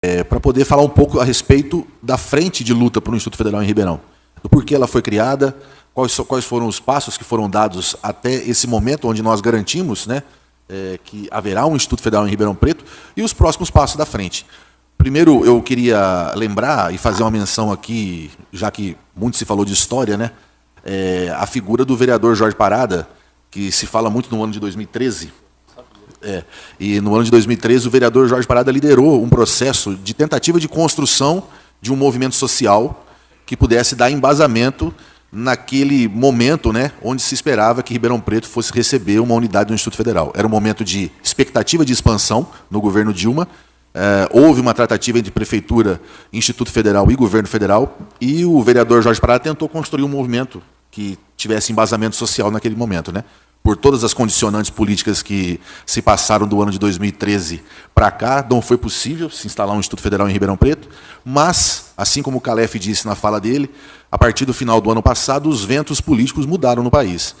para poder falar um pouco a respeito da frente de luta para o Instituto Federal em Ribeirão, do porquê ela foi criada, quais foram os passos que foram dados até esse momento, onde nós garantimos, né, que haverá um Instituto Federal em Ribeirão Preto, e os próximos passos da frente. Primeiro, eu queria lembrar e fazer uma menção aqui, já que muito se falou de história, né, a figura do vereador Jorge Parada, que se fala muito no ano de 2013. E no ano de 2013, o vereador Jorge Parada liderou um processo de tentativa de construção de um movimento social que pudesse dar embasamento naquele momento, né, onde se esperava que Ribeirão Preto fosse receber uma unidade do Instituto Federal. Era um momento de expectativa de expansão no governo Dilma. Houve uma tratativa entre Prefeitura, Instituto Federal e Governo Federal, e o vereador Jorge Parada tentou construir um movimento que tivesse embasamento social naquele momento, né? Por todas as condicionantes políticas que se passaram do ano de 2013 para cá, não foi possível se instalar um Instituto Federal em Ribeirão Preto, mas, assim como o Calef disse na fala dele, a partir do final do ano passado, os ventos políticos mudaram no país.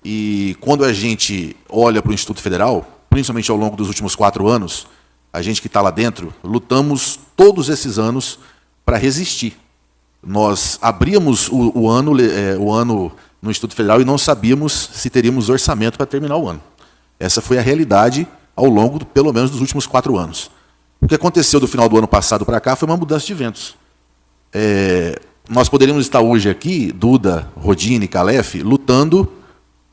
E quando a gente olha para o Instituto Federal, principalmente ao longo dos últimos 4 anos, a gente que está lá dentro, lutamos todos esses anos para resistir. Nós abríamos o ano no Instituto Federal e não sabíamos se teríamos orçamento para terminar o ano. Essa foi a realidade ao longo, pelo menos, dos últimos 4 anos. O que aconteceu do final do ano passado para cá foi uma mudança de ventos. Nós poderíamos estar hoje aqui, Duda, Rodine, Calef, lutando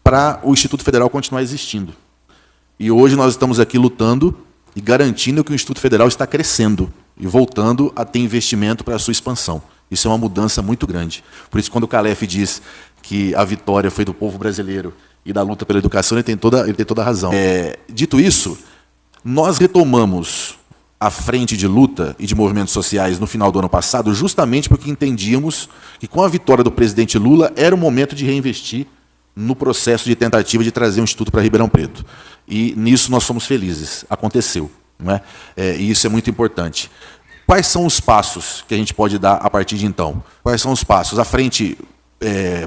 para o Instituto Federal continuar existindo. E hoje nós estamos aqui lutando e garantindo que o Instituto Federal está crescendo e voltando a ter investimento para a sua expansão. Isso é uma mudança muito grande. Por isso, quando o Calef diz que a vitória foi do povo brasileiro e da luta pela educação, ele tem toda a razão. Dito isso, nós retomamos a frente de luta e de movimentos sociais no final do ano passado, justamente porque entendíamos que, com a vitória do presidente Lula, era o momento de reinvestir no processo de tentativa de trazer um instituto para Ribeirão Preto. E nisso nós somos felizes. Aconteceu. Não é? E isso é muito importante. Quais são os passos que a gente pode dar a partir de então? Quais são os passos? A frente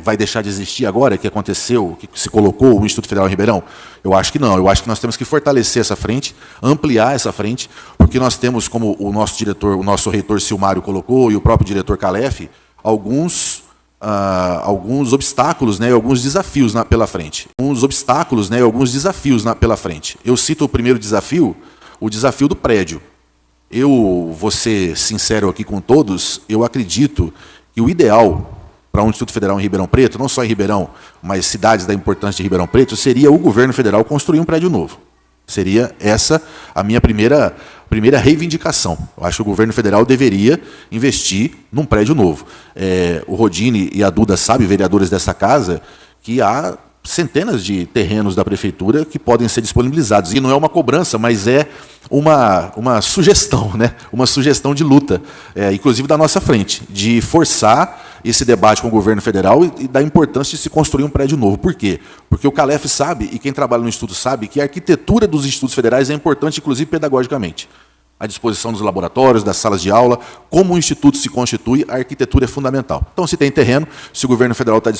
vai deixar de existir agora, que aconteceu, que se colocou o Instituto Federal em Ribeirão? Eu acho que não. Eu acho que nós temos que fortalecer essa frente, ampliar essa frente, porque nós temos, como o nosso diretor, o nosso reitor Silmário colocou, e o próprio diretor Calef, alguns obstáculos, né, alguns desafios pela frente. Alguns desafios pela frente. Eu cito o primeiro desafio, o desafio do prédio. Eu vou ser sincero aqui com todos, eu acredito que o ideal para um Instituto Federal em Ribeirão Preto, não só em Ribeirão, mas cidades da importância de Ribeirão Preto, seria o governo federal construir um prédio novo. Seria essa a minha primeira reivindicação. Eu acho que o governo federal deveria investir num prédio novo. O Rodine e a Duda sabem, vereadores dessa casa, que há centenas de terrenos da prefeitura que podem ser disponibilizados. E não é uma cobrança, mas é uma sugestão, né? Uma sugestão de luta, inclusive da nossa frente, de forçar esse debate com o governo federal e da importância de se construir um prédio novo. Por quê? Porque o Calef sabe, e quem trabalha no Instituto sabe, que a arquitetura dos institutos federais é importante, inclusive pedagogicamente. A disposição dos laboratórios, das salas de aula, como o Instituto se constitui, a arquitetura é fundamental. Então, se tem terreno, se o governo federal está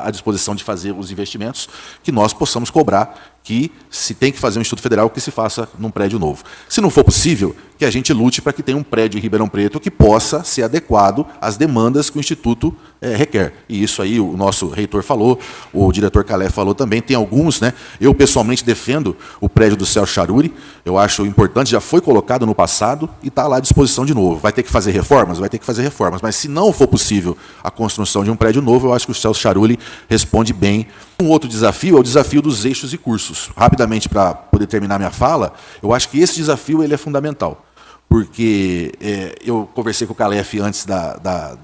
à disposição de fazer os investimentos, que nós possamos cobrar que, se tem que fazer um Instituto Federal, que se faça num prédio novo. Se não for possível, que a gente lute para que tenha um prédio em Ribeirão Preto que possa ser adequado às demandas que o Instituto requer. E isso aí o nosso reitor falou, o diretor Calef falou também, tem alguns, né? Eu, pessoalmente, defendo o prédio do Celso Charuri, eu acho importante, já foi colocado no passado e está lá à disposição de novo. Vai ter que fazer reformas? Vai ter que fazer reformas, mas se não for possível a construção de um prédio novo, eu acho que o Celso Charuri responde bem. Um outro desafio é o desafio dos eixos e cursos. Rapidamente, para poder terminar minha fala, eu acho que esse desafio ele é fundamental. Porque eu conversei com o Calef antes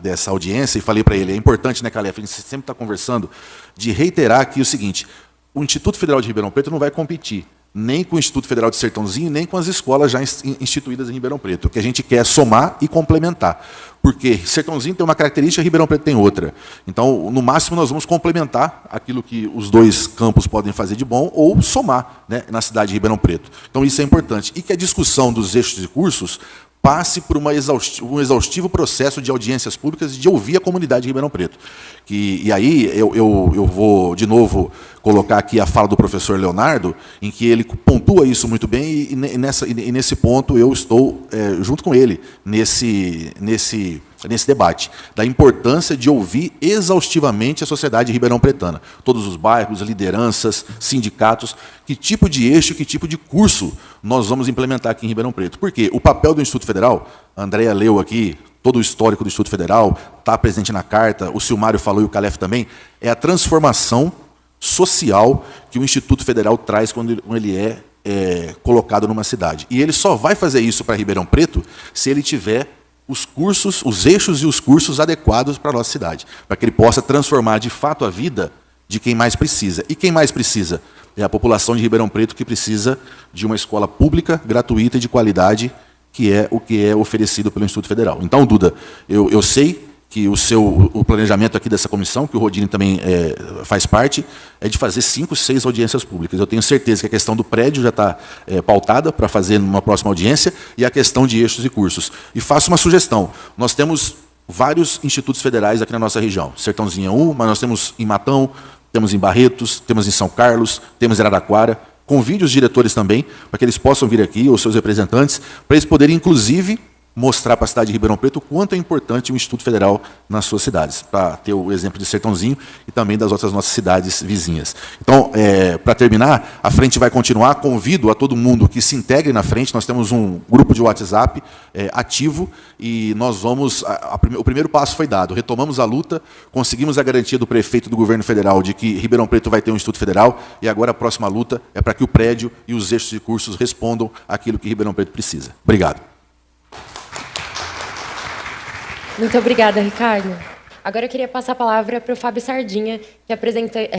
dessa audiência e falei para ele, é importante, né, Calef, a gente sempre está conversando, de reiterar aqui o seguinte, o Instituto Federal de Ribeirão Preto não vai competir nem com o Instituto Federal de Sertãozinho, nem com as escolas já instituídas em Ribeirão Preto. O que a gente quer é somar e complementar. Porque Sertãozinho tem uma característica, Ribeirão Preto tem outra. Então, no máximo, nós vamos complementar aquilo que os dois campos podem fazer de bom ou somar, né, na cidade de Ribeirão Preto. Então, isso é importante. E que a discussão dos eixos e cursos passe por um exaustivo processo de audiências públicas e de ouvir a comunidade de Ribeirão Preto. E aí eu vou, de novo, colocar aqui a fala do professor Leonardo, em que ele pontua pontua isso muito bem e nesse ponto eu estou junto com ele nesse debate, da importância de ouvir exaustivamente a sociedade ribeirão-pretana, todos os bairros, lideranças, sindicatos, que tipo de eixo, que tipo de curso nós vamos implementar aqui em Ribeirão Preto. Porque o papel do Instituto Federal, a Andréa leu aqui todo o histórico do Instituto Federal, está presente na carta, o Silmário falou e o Calef também, é a transformação social que o Instituto Federal traz quando ele é colocado numa cidade. E ele só vai fazer isso para Ribeirão Preto se ele tiver os cursos, os eixos e os cursos adequados para a nossa cidade, para que ele possa transformar de fato a vida de quem mais precisa. E quem mais precisa? É a população de Ribeirão Preto, que precisa de uma escola pública, gratuita e de qualidade, que é o que é oferecido pelo Instituto Federal. Então, Duda, eu sei que o planejamento aqui dessa comissão, que o Rodine também faz parte, é de fazer 5, 6 audiências públicas. Eu tenho certeza que a questão do prédio já está pautada para fazer numa próxima audiência, e a questão de eixos e cursos. E faço uma sugestão. Nós temos vários institutos federais aqui na nossa região. Sertãozinho é um, mas nós temos em Matão, temos em Barretos, temos em São Carlos, temos em Araraquara. Convide os diretores também, para que eles possam vir aqui, ou seus representantes, para eles poderem, inclusive, mostrar para a cidade de Ribeirão Preto o quanto é importante o Instituto Federal nas suas cidades, para ter o exemplo de Sertãozinho e também das outras nossas cidades vizinhas. Então, para terminar, a frente vai continuar. Convido a todo mundo que se integre na frente. Nós temos um grupo de WhatsApp ativo e nós vamos... O primeiro passo foi dado. Retomamos a luta, conseguimos a garantia do prefeito do governo federal de que Ribeirão Preto vai ter um Instituto Federal, e agora a próxima luta é para que o prédio e os eixos de cursos respondam àquilo que Ribeirão Preto precisa. Obrigado. Muito obrigada, Ricardo. Agora eu queria passar a palavra para o Fábio Sardinha, que apresenta